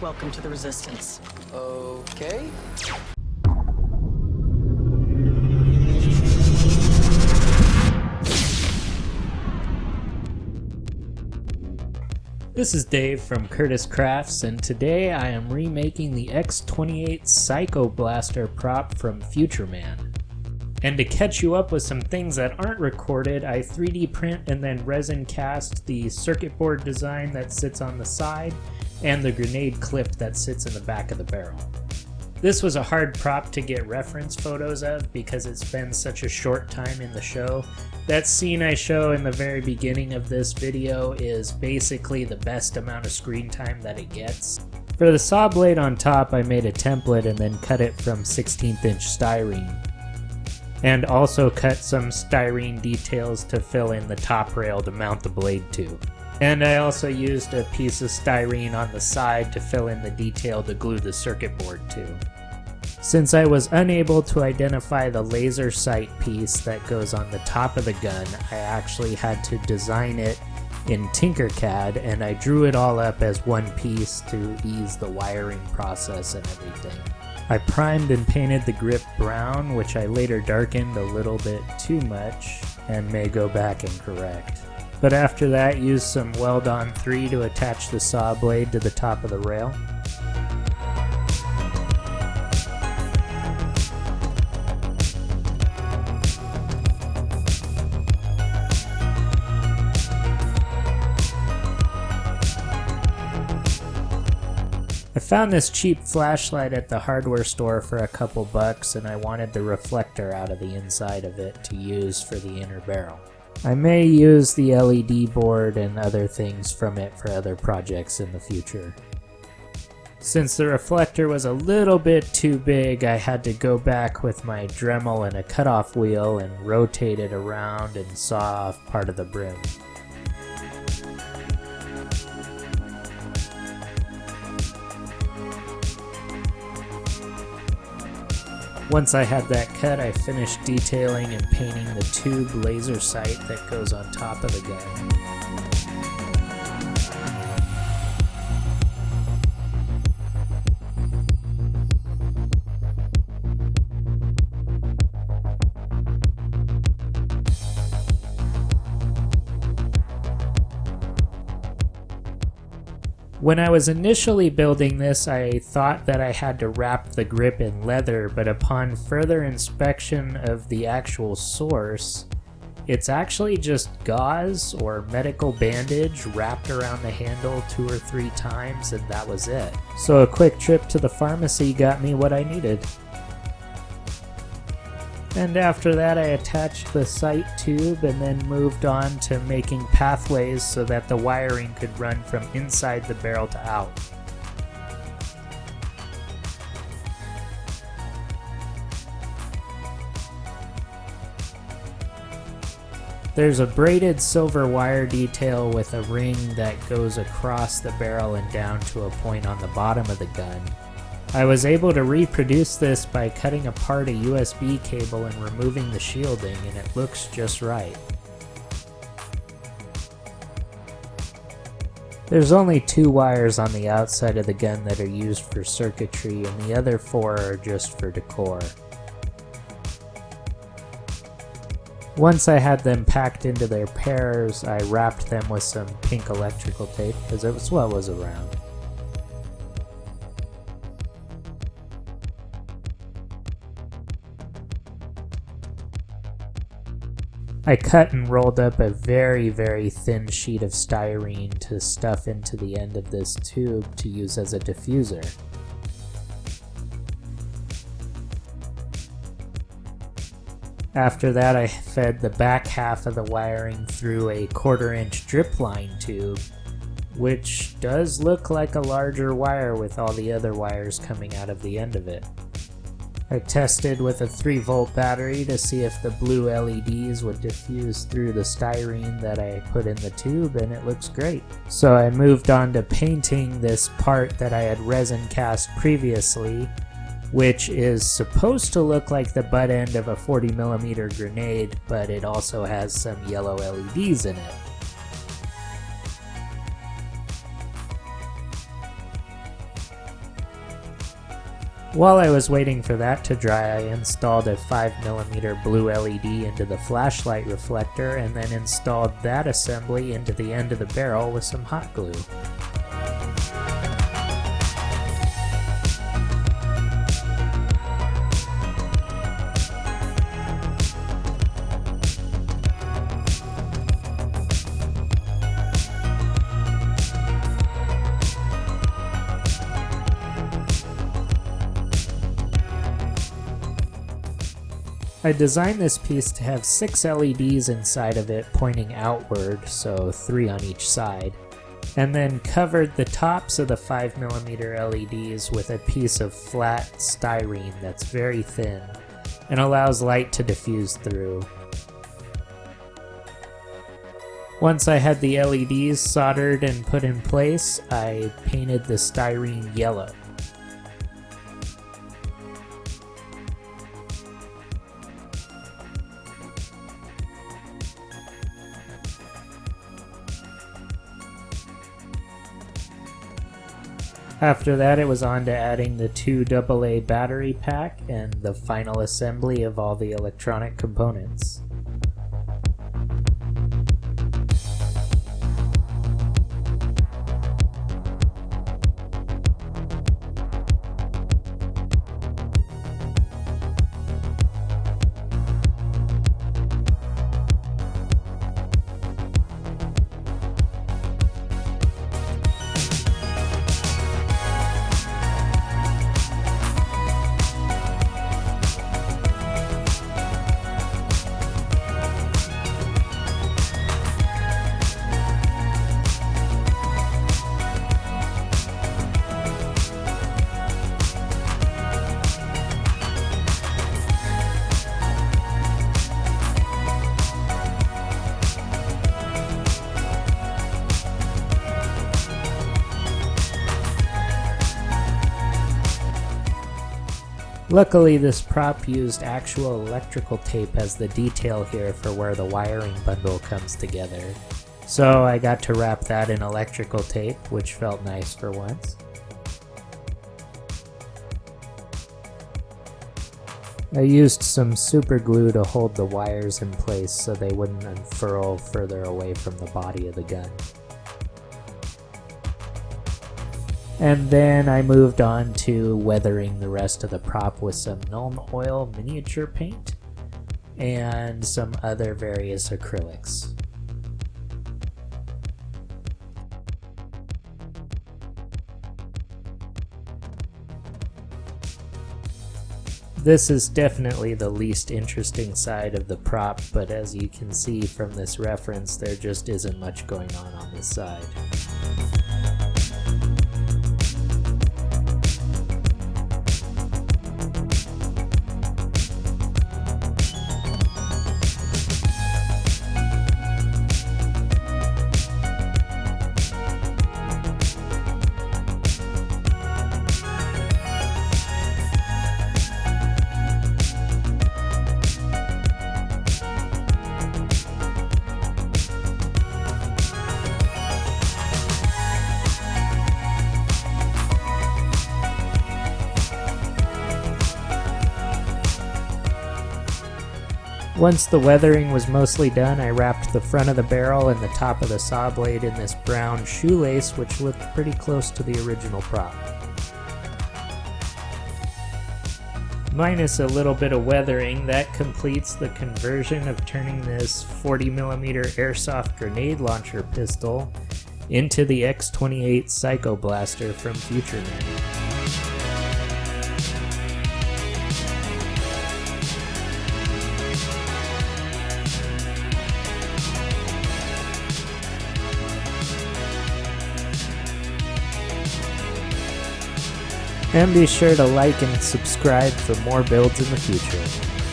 Welcome to the Resistance. Okay. This is Dave from Curtis Crafts, and today I am remaking the x-28 Psycho Blaster prop from Future Man. And to catch you up with some things that aren't recorded, I 3D print and then resin cast the circuit board design that sits on the side and the grenade clip that sits in the back of the barrel. This was a hard prop to get reference photos of because it's been such a short time in the show. That scene I show in the very beginning of this video is basically the best amount of screen time that it gets. For the saw blade on top, I made a template and then cut it from 16th inch styrene. And also cut some styrene details to fill in the top rail to mount the blade to. And I also used a piece of styrene on the side to fill in the detail to glue the circuit board to. Since I was unable to identify the laser sight piece that goes on the top of the gun, I actually had to design it in Tinkercad, and I drew it all up as one piece to ease the wiring process and everything. I primed and painted the grip brown, which I later darkened a little bit too much and may go back and correct. But after that, used some Weld-On 3 to attach the saw blade to the top of the rail. I found this cheap flashlight at the hardware store for a couple bucks, and I wanted the reflector out of the inside of it to use for the inner barrel. I may use the LED board and other things from it for other projects in the future. Since the reflector was a little bit too big, I had to go back with my Dremel and a cutoff wheel and rotate it around and saw off part of the brim. Once I had that cut, I finished detailing and painting the tube laser sight that goes on top of the gun. When I was initially building this, I thought that I had to wrap the grip in leather, but upon further inspection of the actual source, it's actually just gauze or medical bandage wrapped around the handle 2 or 3 times, and that was it. So a quick trip to the pharmacy got me what I needed. And after that, I attached the sight tube and then moved on to making pathways so that the wiring could run from inside the barrel to out. There's a braided silver wire detail with a ring that goes across the barrel and down to a point on the bottom of the gun. I was able to reproduce this by cutting apart a USB cable and removing the shielding, and it looks just right. There's only 2 wires on the outside of the gun that are used for circuitry, and the other 4 are just for decor. Once I had them packed into their pairs, I wrapped them with some pink electrical tape because it was what was around. I cut and rolled up a very, very thin sheet of styrene to stuff into the end of this tube to use as a diffuser. After that, I fed the back half of the wiring through a 1/4-inch drip line tube, which does look like a larger wire with all the other wires coming out of the end of it. I tested with a 3-volt battery to see if the blue LEDs would diffuse through the styrene that I put in the tube, and it looks great. So I moved on to painting this part that I had resin cast previously, which is supposed to look like the butt end of a 40mm grenade, but it also has some yellow LEDs in it. While I was waiting for that to dry, I installed a 5mm blue LED into the flashlight reflector and then installed that assembly into the end of the barrel with some hot glue. I designed this piece to have 6 LEDs inside of it pointing outward, so 3 on each side, and then covered the tops of the 5mm LEDs with a piece of flat styrene that's very thin and allows light to diffuse through. Once I had the LEDs soldered and put in place, I painted the styrene yellow. After that, it was on to adding the 2 AA battery pack and the final assembly of all the electronic components. Luckily, this prop used actual electrical tape as the detail here for where the wiring bundle comes together. So I got to wrap that in electrical tape, which felt nice for once. I used some super glue to hold the wires in place so they wouldn't unfurl further away from the body of the gun. And then I moved on to weathering the rest of the prop with some Nuln Oil miniature paint and some other various acrylics. This is definitely the least interesting side of the prop, but as you can see from this reference, there just isn't much going on this side. Once the weathering was mostly done, I wrapped the front of the barrel and the top of the saw blade in this brown shoelace, which looked pretty close to the original prop. Minus a little bit of weathering, that completes the conversion of turning this 40mm airsoft grenade launcher pistol into the x-28 Psycho Blaster from Future Man. And be sure to like and subscribe for more builds in the future.